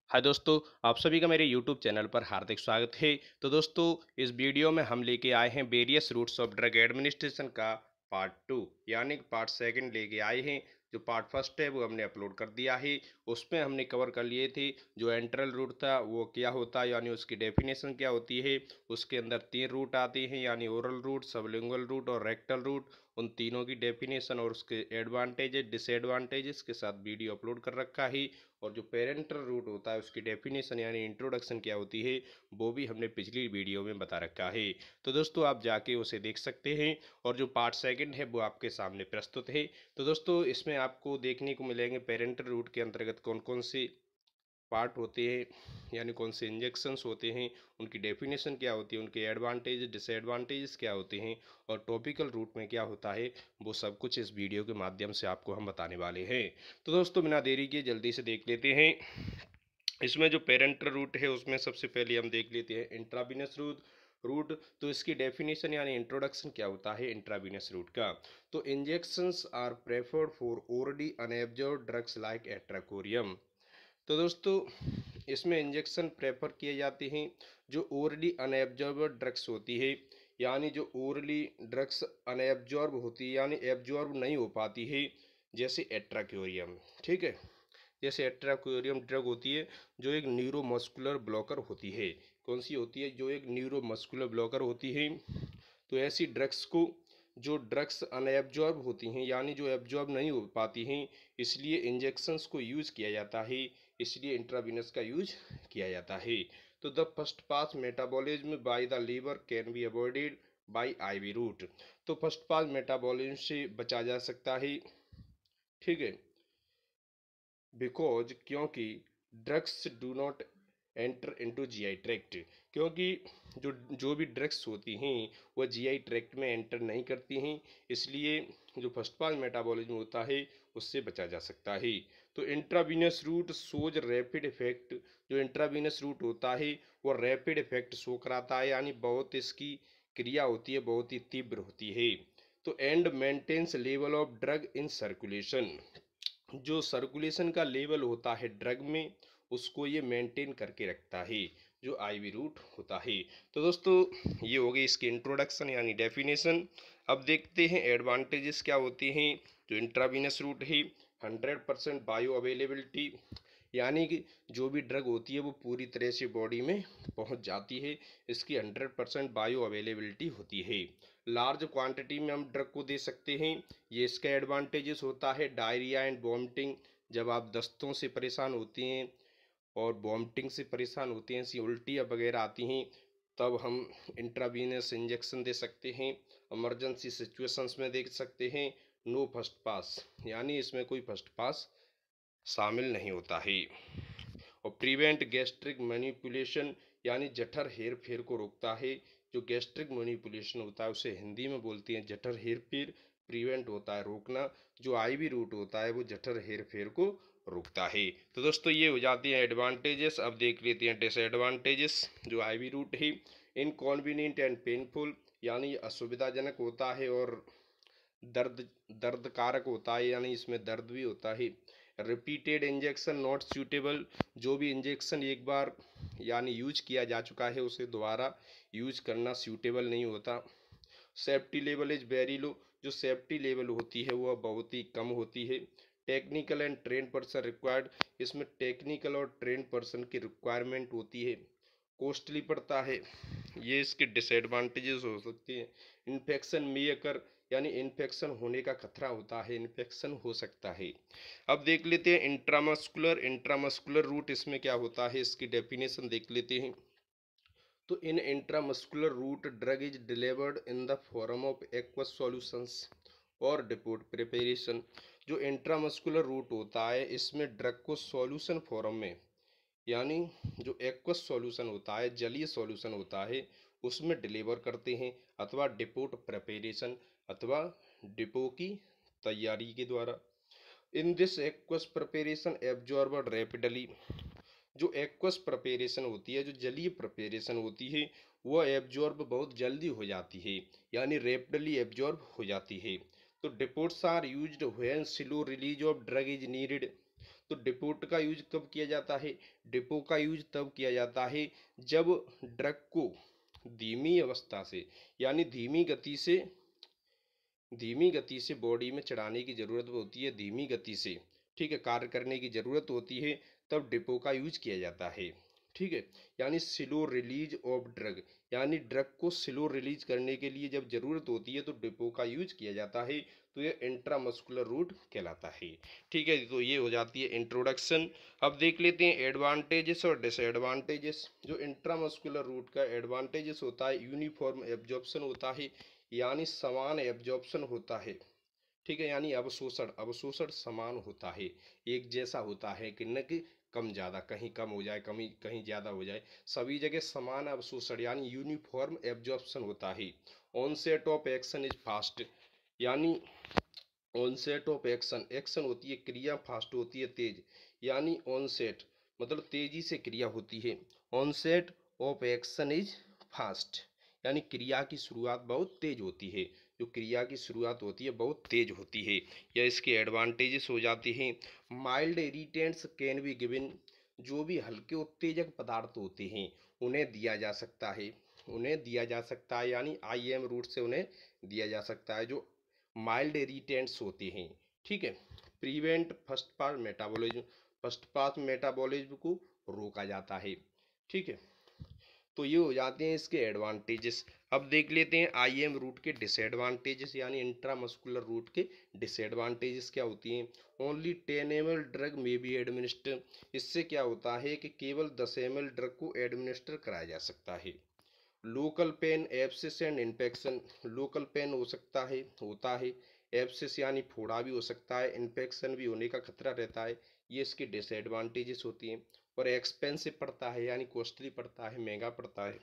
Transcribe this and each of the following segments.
हाय दोस्तों, आप सभी का मेरे YouTube चैनल पर हार्दिक स्वागत है। तो दोस्तों, इस वीडियो में हम लेके आए हैं various routes of drug administration का पार्ट 2 यानी कि पार्ट सेकंड लेके आए हैं। जो पार्ट फर्स्ट है वो हमने अपलोड कर दिया है। उसमें हमने कवर कर लिए थे जो एंट्रल रूट था वो क्या होता है यानी उसकी डेफिनेशन क्या होती है। उसके अंदर 3 रूट आते हैं यानी ओरल रूट, सबलिंगुअल रूट और रेक्टल रूट। उन तीनों की डेफिनेशन और उसके एडवांटेजेस डिसएडवांटेजेस के साथ वीडियो अपलोड कर रखा है। और जो पेरेंटल रूट होता है उसकी डेफिनेशन यानी इंट्रोडक्शन क्या होती है वो भी हमने पिछली वीडियो में बता रखा है। तो दोस्तों आप जाके उसे देख सकते हैं। और जो पार्ट सेकंड है वो आपके सामने प्रस्तुत है। तो दोस्तों इसमें आपको देखने को मिलेंगे पेरेंटल रूट के अंतर्गत कौन कौन से पार्ट होते हैं यानी कौन से इंजेक्शंस होते हैं, उनकी डेफिनेशन क्या होती है, उनके एडवांटेज डिसएडवांटेजेस क्या होते हैं और टॉपिकल रूट में क्या होता है, वो सब कुछ इस वीडियो के माध्यम से आपको हम बताने वाले हैं। तो दोस्तों बिना देरी के जल्दी से देख लेते हैं। इसमें जो पेरेंटल रूट है उसमें सबसे पहले हम देख लेते हैं इंट्रावीनस रूट। तो इसकी डेफिनेशन यानी इंट्रोडक्शन क्या होता है इंट्रावीनस रूट का। तो injections are preferred for already unabsorbed drugs like atracurium. तो दोस्तों इसमें इंजेक्शन प्रेफर किए जाते हैं जो ओरली अनएब्जॉर्ब ड्रग्स होती है यानी जो ओरली ड्रग्स अनएब्जॉर्ब होती है यानी एब्जॉर्ब नहीं हो पाती है, जैसे एट्राक्योरियम। ठीक है, जैसे एट्राक्योरियम ड्रग होती है जो एक न्यूरोमस्कुलर ब्लॉकर होती है। कौन सी होती है? जो एक न्यूरोमस्कुलर ब्लॉकर होती है। तो ऐसी ड्रग्स को जो ड्रग्स अनएब्जॉर्ब होती हैं यानी जो एब्जॉर्ब नहीं हो पाती हैं, इसलिए इंजेक्शंस को यूज़ किया जाता है, इसलिए इंट्रावीनस का यूज किया जाता है। तो the first pass metabolism by the liver can be avoided by IV route. तो फर्स्ट पास मेटाबॉलिज्म से बचा जा सकता है। ठीक है, बिकॉज क्योंकि drugs do not enter into GI tract. क्योंकि जो जो भी ड्रग्स होती हैं वह जीआई ट्रैक्ट में एंटर नहीं करती हैं, इसलिए जो फर्स्ट पास मेटाबॉलिज्म होता है उससे बचा जा सकता है। तो इंट्रावीनस रूट सोज रैपिड इफेक्ट। जो इंट्रावीनस रूट होता है वो रैपिड इफेक्ट शो कराता है यानी बहुत इसकी क्रिया होती है बहुत ही तीव्र होती है। तो and maintains level of drug in circulation. जो सर्कुलेशन का लेवल होता है ड्रग में उसको ये मेंटेन करके रखता है, जो आईवी रूट होता है। तो दोस्तों ये हो गई इसकी इंट्रोडक्शन यानी डेफिनेशन। अब देखते हैं एडवांटेजेस क्या होते हैं। जो इंट्रावीनस रूट है 100% बायो अवेलेबिलिटी यानी कि जो भी ड्रग होती है वो पूरी तरह से बॉडी में पहुंच जाती है, इसकी 100% बायो अवेलेबिलिटी होती है। लार्ज क्वांटिटी में हम ड्रग को दे सकते हैं, ये इसका एडवांटेजेस होता है। डायरिया एंड वॉमिटिंग, जब आप दस्तों से परेशान होती हैं और वॉमिटिंग से परेशान होती हैं, ऐसी उल्टियाँ वगैरह आती हैं, तब हम इंट्रावीनस इंजेक्शन दे सकते हैं। इमरजेंसी सिचुएशंस में दे सकते हैं। नो फर्स्ट पास यानी इसमें कोई फर्स्ट पास शामिल नहीं होता है। और प्रिवेंट गैस्ट्रिक मैनिपुलेशन यानी जठर हेर फेर को रोकता है। जो गैस्ट्रिक मैनिपुलेशन होता है उसे हिंदी में बोलते हैं जठर हेर फेर। प्रिवेंट होता है रोकना, जो आईवी रूट होता है वो जठर हेर फेर को रोकता है। तो दोस्तों ये हो जाती हैं एडवांटेजेस। अब देख लेते हैं डिसएडवांटेजेस। जो आईवी रूट है इनकॉन्वीनियंट एंड पेनफुल यानी असुविधाजनक होता है और दर्द दर्द कारक होता है यानी इसमें दर्द भी होता है। रिपीटेड इंजेक्शन नॉट सूटेबल, जो भी इंजेक्शन एक बार यानी यूज किया जा चुका है उसे दोबारा यूज करना सूटेबल नहीं होता। Safety level is very low, जो सेफ्टी लेवल होती है वह बहुत ही कम होती है। Technical and train person required, इसमें टेक्निकल और ट्रेन पर्सन की रिक्वायरमेंट होती है। कॉस्टली पड़ता है, ये इसके डिसएडवांटेजेस हो सकते हैं। इन्फेक्शन में अकर यानी इन्फेक्शन होने का खतरा होता है, इन्फेक्शन हो सकता है। अब देख लेते हैं इंट्रामस्कुलर रूट इसमें क्या होता है, इसकी डेफिनेशन देख लेते हैं। तो in intramuscular route drug is delivered in the form of aqueous solutions और डिपोट प्रिपरेशन। जो इंट्रामस्कुलर रूट होता है इसमें ड्रग को सॉल्यूशन फॉर्म में यानी जो एक्वस सॉल्यूशन होता है जलीय सॉल्यूशन होता है उसमें डिलीवर करते हैं, अथवा डिपोट प्रिपरेशन अथवा डिपो की तैयारी के द्वारा। In this aqueous preparation absorbed rapidly. जो एक्वस प्रिपरेशन होती है जो जलीय प्रिपरेशन होती है वह एब्जॉर्ब बहुत जल्दी हो जाती है यानी रैपिडली एब्जॉर्ब हो जाती है। तो depots are used when slow release of drug is needed. तो डिपोट का यूज कब किया जाता है? डिपो का यूज तब किया जाता है जब ड्रग को धीमी अवस्था से, यानी धीमी गति से बॉडी में चढ़ाने की जरूरत होती है, धीमी गति से, ठीक है, कार्य करने की जरूरत होती है, तब डिपो का यूज किया जाता है। ठीक है, यानी स्लो रिलीज ऑफ ड्रग, यानी ड्रग को स्लो रिलीज करने के लिए जब जरूरत होती है तो डिपो का यूज किया जाता है, तो ये इंट्रामस्कुलर रूट कहलाता है। ठीक है, तो ये हो जाती है इंट्रोडक्शन। अब देख लेते हैं एडवांटेजेस और डिसएडवांटेजेस। जो इंट्रामस्कुलर रूट का एडवांटेजेस होता है, यूनिफॉर्म एब्जॉर्प्शन होता है, यानी समान एब्जॉर्प्शन होता है। ठीक है, यानी अवशोषण अवशोषण समान होता है, एक जैसा होता है, कि न कि कम ज़्यादा, कहीं कम हो जाए, कहीं कहीं ज़्यादा हो जाए, सभी जगह समान अवशोषण यानी यूनिफॉर्म एब्जॉर्प्शन होता है। Onset of action is fast, यानी ऑनसेट ऑफ एक्शन, एक्शन होती है क्रिया, फास्ट होती है तेज, यानी ऑनसेट मतलब तेजी से क्रिया होती है, onset of action is fast, यानी क्रिया की शुरुआत बहुत तेज होती है, जो क्रिया की शुरुआत होती है बहुत तेज होती है, या इसके एडवांटेजेस हो जाते हैं। Mild irritants can be given, जो भी हल्के उत्तेजक पदार्थ होते हैं उन्हें दिया जा सकता है, उन्हें दिया जा सकता है, यानी आईएम रूट से उन्हें दिया जा सकता है, जो माइल्ड इरिटेंट्स होते हैं। ठीक है, prevent first pass metabolism, first pass metabolism को रोका जाता है। ठीक है, तो ये हो जाते हैं इसके एडवांटेजेस। अब देख लेते हैं आईएम रूट के डिसएडवांटेजेस, यानी इंट्रामस्कुलर रूट के डिसएडवांटेजेस क्या होती हैं। ओनली 10 ml ड्रग में बी एडमिनिस्टर, इससे क्या होता है कि केवल 10 ml ड्रग को एडमिनिस्टर कराया जा सकता है। Local pain, abscess and infection, local pain हो सकता है, होता है, एब्सिस यानी फोड़ा भी हो सकता है, इन्फेक्शन भी होने का खतरा रहता है, ये इसकी डिसएडवांटेजेस होती हैं। और एक्सपेंसिव पड़ता है, यानी कॉस्टली पड़ता है, महंगा पड़ता है।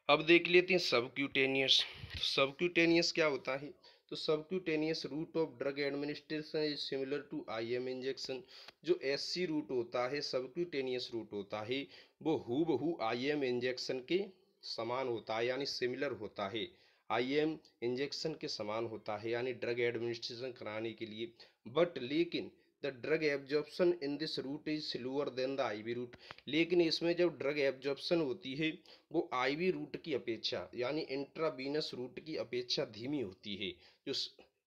अब देख लेते हैं सबक्यूटेनियस। तो सबक्यूटेनियस क्या होता है? तो subcutaneous route of drug administration is similar to IM injection. जो एससी रूट होता है, सबक्यूटेनियस रूट होता है, वो हूबहू आईएम इंजेक्शन के समान होता है, यानी सिमिलर होता है, आईएम इंजेक्शन के समान होता है, यानी ड्रग एडमिनिस्ट्रेशन कराने के लिए। बट लेकिन the drug absorption in this route is slower than the IV route, लेकिन इसमें जब ड्रग एब्जॉर्प्शन होती है वो आईवी रूट की अपेक्षा, यानी इंट्रावीनस रूट की अपेक्षा धीमी होती है, जो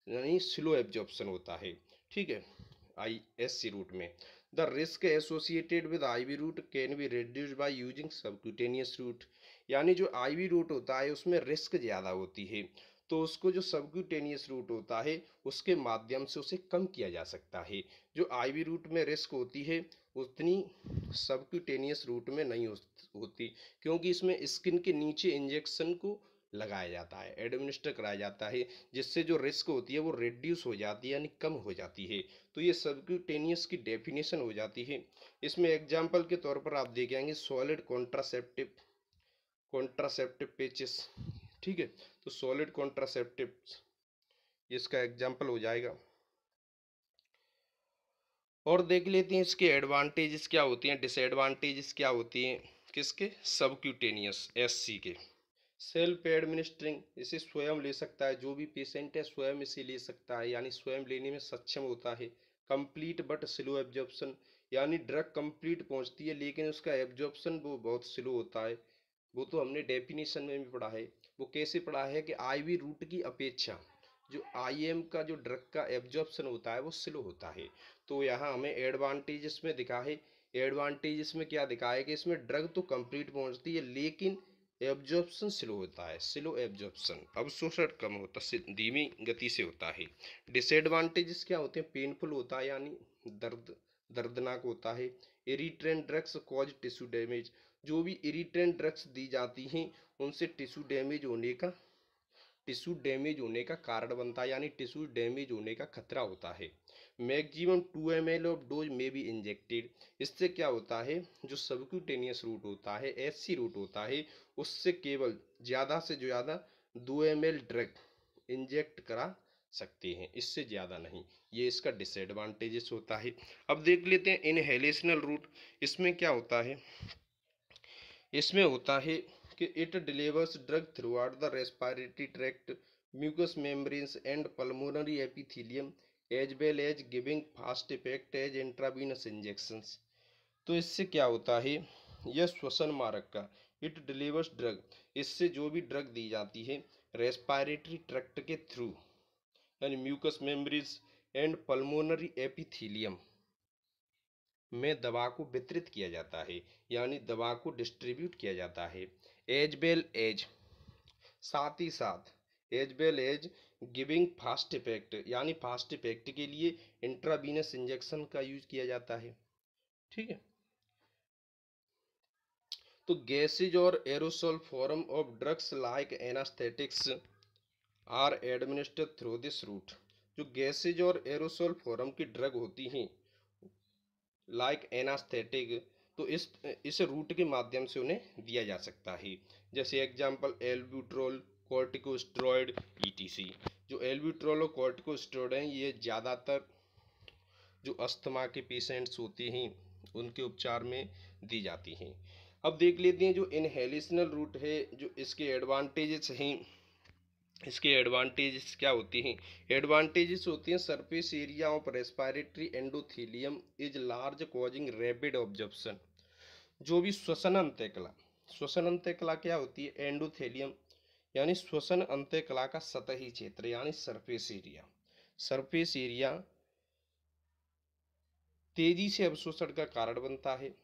यानी स्लो एब्जॉर्प्शन होता है। ठीक है, आईएससी रूट में the risk associated with IV route can be reduced by using subcutaneous route, यानी जो आईवी रूट होता है उसमें रिस्क ज़्यादा होती है, तो उसको जो सबक्यूटेनियस रूट होता है उसके माध्यम से उसे कम किया जा सकता है। जो आईवी रूट में रिस्क होती है उतनी सबक्यूटेनियस रूट में नहीं होती, क्योंकि इसमें स्किन के नीचे इंजेक्शन को लगाया जाता है, एडमिनिस्टर कराया जाता है, जिससे जो रिस्क होती है वो रिड्यूस हो जाती है, यानी कम हो जाती है। तो ये सबक्यूटेनियस की डेफिनेशन हो जाती है। इसमें एग्जाम्पल के तौर पर आप देख आएंगे सॉलिड कॉन्ट्रासेप्टिव, कॉन्ट्रासेप्टिव पेचेस। ठीक है, तो सॉलिड कॉन्ट्रासेप्टिव इसका एग्जाम्पल हो जाएगा। और देख लेते हैं इसके एडवांटेजेस क्या होती हैं, डिसएडवांटेजेस क्या होती हैं, किसके, सबक्यूटेनियस एससी के। सेल्फ एडमिनिस्ट्रिंग, इसे स्वयं ले सकता है, जो भी पेशेंट है स्वयं इसे ले सकता है, यानी स्वयं लेने में सक्षम होता है। कंप्लीट बट स्लो एब्जॉर्प्शन, यानी ड्रग कंप्लीट पहुंचती है लेकिन उसका एब्जॉर्प्शन वो बहुत स्लो होता है। वो तो हमने डेफिनेशन में भी पढ़ा है। वो कैसे पढ़ा है कि आईवी रूट की अपेक्षा जो आईएम का जो ड्रग का एब्जॉर्प्शन होता है वो स्लो होता है। तो यहाँ हमें एडवांटेजेस में दिखा है, एडवांटेजेस में क्या दिखा है कि इसमें ड्रग तो कंप्लीट पहुंचती है लेकिन एब्जॉर्प्शन स्लो होता है, स्लो एब्जॉर्प्शन, अवशोषण कम होता है, धीमी गति से होता है। डिसएडवांटेजेस क्या होते हैं, पेनफुल होता है, यानी दर्दनाक होता है। Irritant drugs cause tissue damage, जो भी इरिटेंट ड्रग्स दी जाती हैं उनसे टिश्यू डैमेज होने का कारण बनता है, यानी टिश्यू डैमेज होने का खतरा होता है। मैक्सिमम 2 ml ऑफ डोज में बी इंजेक्टेड, इससे क्या होता है, जो सबक्यूटेनियस रूट होता है, एससी रूट होता है, उससे केवल ज़्यादा से ज़्यादा 2 ml ड्रग इंजेक्ट करा सकते हैं, इससे ज़्यादा नहीं। ये इसका डिसएडवांटेजेस होता है। अब देख लेते हैं इनहेलेशनल रूट। इसमें क्या होता है, इसमें होता है कि it delivers drug throughout the respiratory tract, mucus membranes and pulmonary epithelium as well as giving fast effect as intravenous injections. तो इससे क्या होता है, यह श्वसन मार्ग का, इट डिलीवर्स ड्रग, इससे जो भी ड्रग दी जाती है रेस्पिरेटरी ट्रैक्ट के थ्रू, यानी mucus membranes and pulmonary epithelium में दवा को वितरित किया जाता है, यानी दवा को डिस्ट्रीब्यूट किया जाता है। एज वेल एज, साथ ही साथ, as well as giving fast effect, यानी फास्ट इफेक्ट के लिए इंट्रावीनस इंजेक्शन का यूज किया जाता है। ठीक है। तो गैसेज और aerosol form of drugs like anaesthetics are administered through this route. जो गैसेज और एरोसोल फॉर्म की ड्रग होती हैं लाइक एनास्थेटिक, तो इस रूट के माध्यम से उन्हें दिया जा सकता है। जैसे एग्जांपल एल्ब्यूट्रोल, कॉर्टिकोस्टेरॉइड, ईटीसी। जो एल्ब्यूट्रोल और कॉर्टिकोस्टेरॉइड हैं ये ज़्यादातर जो अस्थमा के पेशेंट्स होते हैं उनके उपचार में दी जाती हैं। अब देख लेते हैं जो इनहेलेशनल रूट है, जो इसके एडवांटेजेस हैं, इसके एडवांटेजेस क्या होती हैं। एडवांटेजेस होती हैं surface area of respiratory endothelium is large causing rapid absorption. जो भी श्वसन अंतःकला, श्वसन अंतःकला क्या होती है, एंडोथेलियम यानी श्वसन अंतःकला का सतही क्षेत्र यानी सरफेस एरिया, सरफेस एरिया तेजी से अवशोषण का कारण बनता है,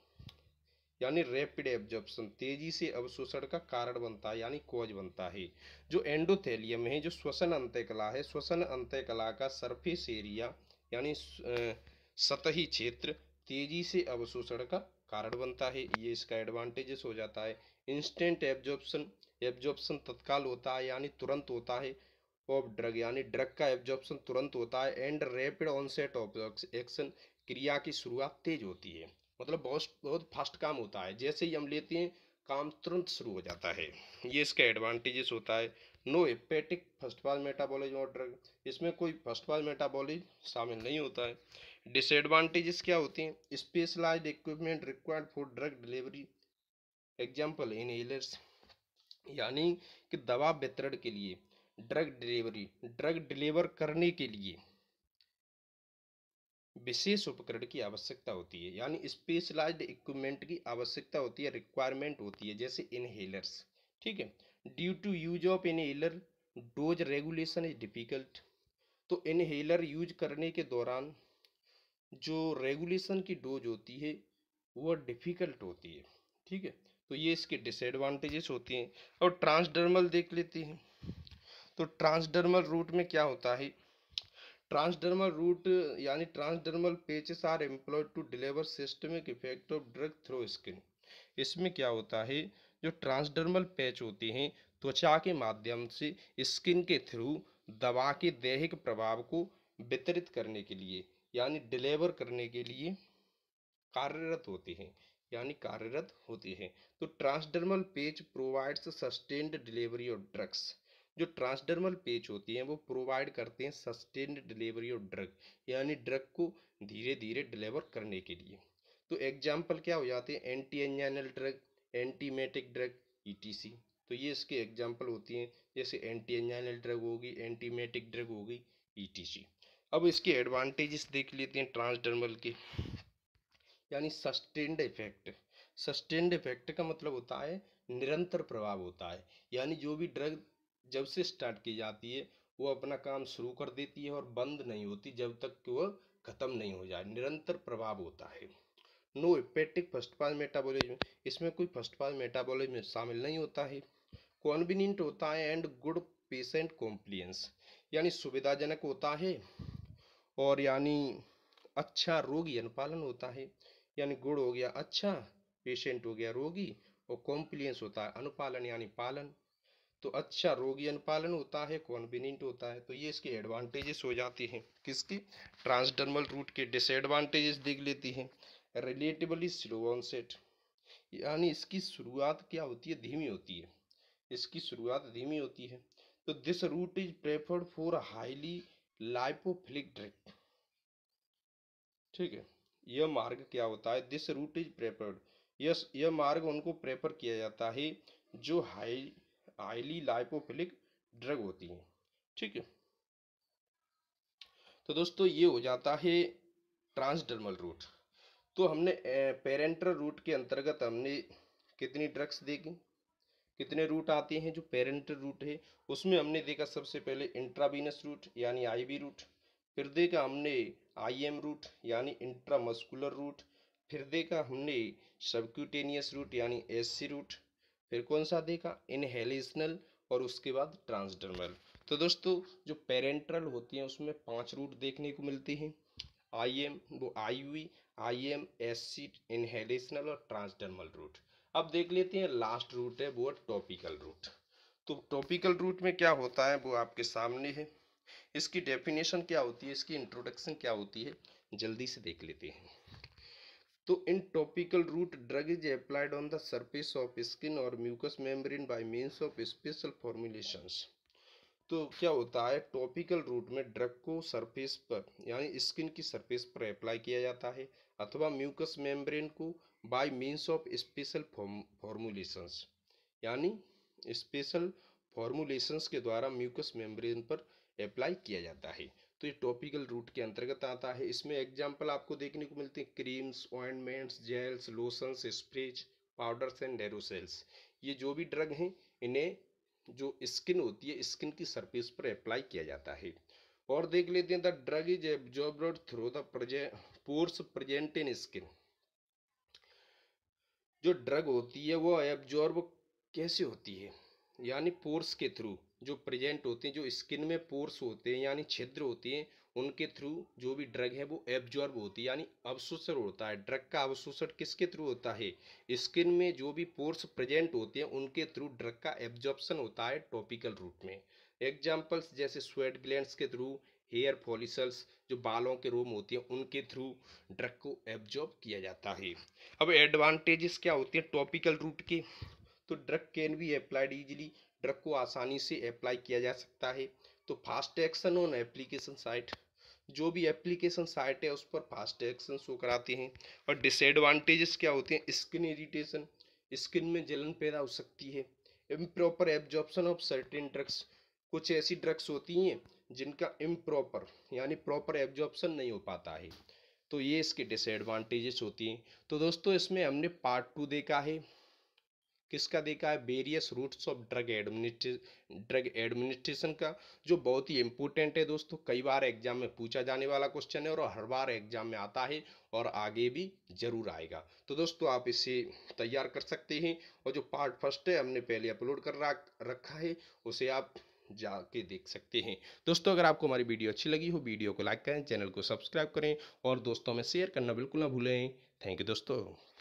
यानी रैपिड एब्जॉर्प्शन, तेजी से अवशोषण का कारण बनता है यानी कॉज बनता है। जो एंडोथेलियम है, जो श्वसन अंतःकला है, श्वसन अंतःकला का सरफेस एरिया यानी सतही क्षेत्र तेजी से अवशोषण का कारण बनता है, ये इसका एडवांटेजेस हो जाता है। इंस्टेंट एब्जॉर्प्शन, एब्जॉर्प्शन तत्काल होता है यानी तुरंत होता है ऑफ ड्रग, यानी ड्रग का एब्जॉर्प्शन तुरंत होता है। And rapid onset of action, क्रिया की शुरुआत तेज होती है, मतलब बहुत बहुत फास्ट काम होता है, जैसे ही हम लेते हैं काम तुरंत शुरू हो जाता है, ये इसका एडवांटेजेस होता है। No hepatic first pass metabolism और ड्रग, इसमें कोई फर्स्ट पास मेटाबॉलिज्म शामिल नहीं होता है। डिसएडवांटेजेस क्या होते हैं, specialised equipment required for drug delivery, example inhalers, यानी कि दवा वितरण के लिए, ड्रग डिलीवरी, ड्रग डिलीवर करने के लिए विशेष उपकरण की आवश्यकता होती है, यानी स्पेशलाइज्ड इक्विपमेंट की आवश्यकता होती है, रिक्वायरमेंट होती है, जैसे इनहेलर्स। ठीक है। Due to use of inhaler dose regulation is difficult, तो इनहेलर यूज करने के दौरान जो रेगुलेशन की डोज होती है वो डिफिकल्ट होती है। ठीक है। तो ये इसके डिसएडवांटेजेस होती हैं। और ट्रांसडर्मल देख लेते हैं। तो ट्रांसडर्मल रूट में क्या होता है, ट्रांसडर्मल रूट यानी transdermal patches are employed to deliver systemic effect of drug through skin. इसमें क्या होता है, जो ट्रांसडर्मल पैच होते हैं त्वचा के माध्यम से स्किन के थ्रू दवा के दैहिक प्रभाव को वितरित करने के लिए यानी डिलीवर करने के लिए कार्यरत होते हैं, यानी कार्यरत होते हैं। तो ट्रांसडर्मल पेच provides sustained delivery of drugs, जो ट्रांसडर्मल पेच होती हैं वो प्रोवाइड करते हैं सस्टेन्ड डिलीवरी ऑफ ड्रग, यानी ड्रग को धीरे धीरे डिलीवर करने के लिए। तो एग्जाम्पल क्या हो जाते हैं, anti anginal drug, antiemetic drug, etc. तो ये इसके एग्जाम्पल होती हैं, जैसे एंटी एंजाइनल ड्रग होगी, एंटीमेटिक ड्रग होगी, ईटीसी। अब इसके एडवांटेजेस देख लेते हैं ट्रांसडर्मल के, यानी सस्टेन्ड इफेक्ट। सस्टेन्ड इफेक्ट का मतलब होता है निरंतर प्रभाव होता है, यानी जो भी ड्रग जब से स्टार्ट की जाती है वो अपना काम शुरू कर देती है और बंद नहीं होती जब तक कि वह खत्म नहीं हो जाए, निरंतर प्रभाव होता है। No hepatic first pass metabolism, इसमें कोई फर्स्ट पास मेटाबॉलिज्म शामिल नहीं होता है। कॉन्वीनियंट होता है एंड गुड पेशेंट कॉम्प्लियंस, यानी सुविधाजनक होता है और यानी अच्छा रोगी अनुपालन होता है, यानी गुड हो गया अच्छा, पेशेंट हो गया रोगी, और कॉम्प्लियंस होता है अनुपालन यानी पालन। तो अच्छा रोगी अनुपालन होता है, कॉन्वीनियंट होता है। तो ये इसके एडवांटेजेस हो जाते हैं किसके, ट्रांसडर्मल रूट के। डिसएडवांटेजेस देख लेती हैं, रिलेटिवली स्लो ऑनसेट, यानी इसकी शुरुआत क्या होती है, धीमी होती है, इसकी शुरुआत धीमी होती है। तो this route is preferred for highly lipophilic drug. ठीक है। यह मार्ग क्या होता है, दिस रूट इज प्रेफर्ड, यह मार्ग उनको प्रेफर किया जाता है जो हाईली लाइपोफिलिक ड्रग होती हैं। ठीक है। तो दोस्तों ये हो जाता है ट्रांसडर्मल रूट। तो हमने पेरेंटल रूट के अंतर्गत हमने कितनी ड्रग्स देखी, कितने रूट आते हैं जो पेरेंटल रूट है उसमें हमने देखा सबसे पहले इंट्रावीनस रूट यानी आईवी रूट, फिर देखा हमने आईएम रूट यानी इंट्रामस्कुलर रूट, फिर देखा हमने सबक्यूटेनियस रूट यानी एससी रूट, फिर कौन सा देखा इनहेलेशनल, और उसके बाद ट्रांसडर्मल। तो दोस्तों जो पेरेंटल होती हैं उसमें 5 रूट देखने को मिलते हैं, आईएम वो आईवी, आईएम, एससी, इनहेलेशनल और ट्रांसडर्मल रूट। अब देख लेते हैं लास्ट रूट है वो टॉपिकल रूट। तो टॉपिकल रूट में क्या होता है वो आपके सामने है, इसकी डेफिनेशन क्या होती है, इसकी इंट्रोडक्शन क्या होती है, जल्दी से देख लेते हैं। तो in topical route drug is applied on the surface of skin और mucous membrane by means of special formulations. तो क्या होता है टॉपिकल रूट में ड्रग को सरफेस पर यानी स्किन की सरफेस पर अप्लाई किया जाता है अथवा म्यूकस मेम्ब्रेन को bye means of special formulations यानी स्पेशल फॉर्मुलेशंस के द्वारा म्यूकस मेम्ब्रेन पर अप्लाई किया जाता है। तो ये टॉपिकल रूट के अंतर्गत आता है। इसमें एग्जाम्पल आपको देखने को मिलते हैं creams, ointments, gels, lotions, sprays, powders and aerosols. ये जो भी ड्रग हैं इन्हें जो स्किन होती है स्किन की सरफेस पर अप्लाई किया जाता है। और देख लेते हैं the drug is absorbed through the pores present in skin. जो ड्रग होती है वो एब्जॉर्ब कैसे होती है, यानी पोर्स के थ्रू जो प्रेजेंट होते हैं, जो स्किन में पोर्स होते हैं यानी छिद्र होते हैं उनके थ्रू जो भी ड्रग है वो एब्जॉर्ब होती है यानी अवशोषण होता है। ड्रग का अवशोषण किसके थ्रू होता है, स्किन में जो भी पोर्स प्रेजेंट होते हैं उनके थ्रू ड्रग का एब्जॉर्प्शन होता है टॉपिकल रूट में। एग्जाम्पल्स जैसे स्वेट ग्लैंड्स के थ्रू, हेयर फॉलिकल्स जो बालों के रोम होते हैं उनके थ्रू ड्रग को एब्जॉर्ब किया जाता है। अब एडवांटेजेस क्या होते हैं टॉपिकल रूट के, तो drug can be applied easily, drug को आसानी से अप्लाई किया जा सकता है। तो fast action on application site, जो भी एप्लीकेशन साइट है उस पर फास्ट एक्शन शो कराते हैं। और डिसएडवांटेजेस क्या होते हैं, स्किन इरिटेशन, स्किन में जलन पैदा हो सकती है। Improper absorption of certain drugs, कुछ ऐसी ड्रग्स होती हैं जिनका इम्प्रॉपर यानी प्रॉपर एब्जॉर्प्शन नहीं हो पाता है। तो ये इसके डिसएडवांटेजेस होती हैं। तो दोस्तों इसमें हमने पार्ट 2 देखा है, किसका देखा है, various routes of drug administration का, जो बहुत ही इंपॉर्टेंट है दोस्तों, कई बार एग्जाम में पूछा जाने वाला क्वेश्चन है और हर बार एग्जाम में आता है और आगे भी जरूर आएगा। तो दोस्तों आप इसे तैयार कर सकते हैं और जो पार्ट फर्स्ट है हमने पहले अपलोड कर रखा है उसे आप जाके देख सकते हैं। दोस्तों अगर आपको हमारी वीडियो अच्छी लगी हो वीडियो को लाइक करें, चैनल को सब्सक्राइब करें और दोस्तों में शेयर करना बिल्कुल ना भूलें। थैंक यू दोस्तों।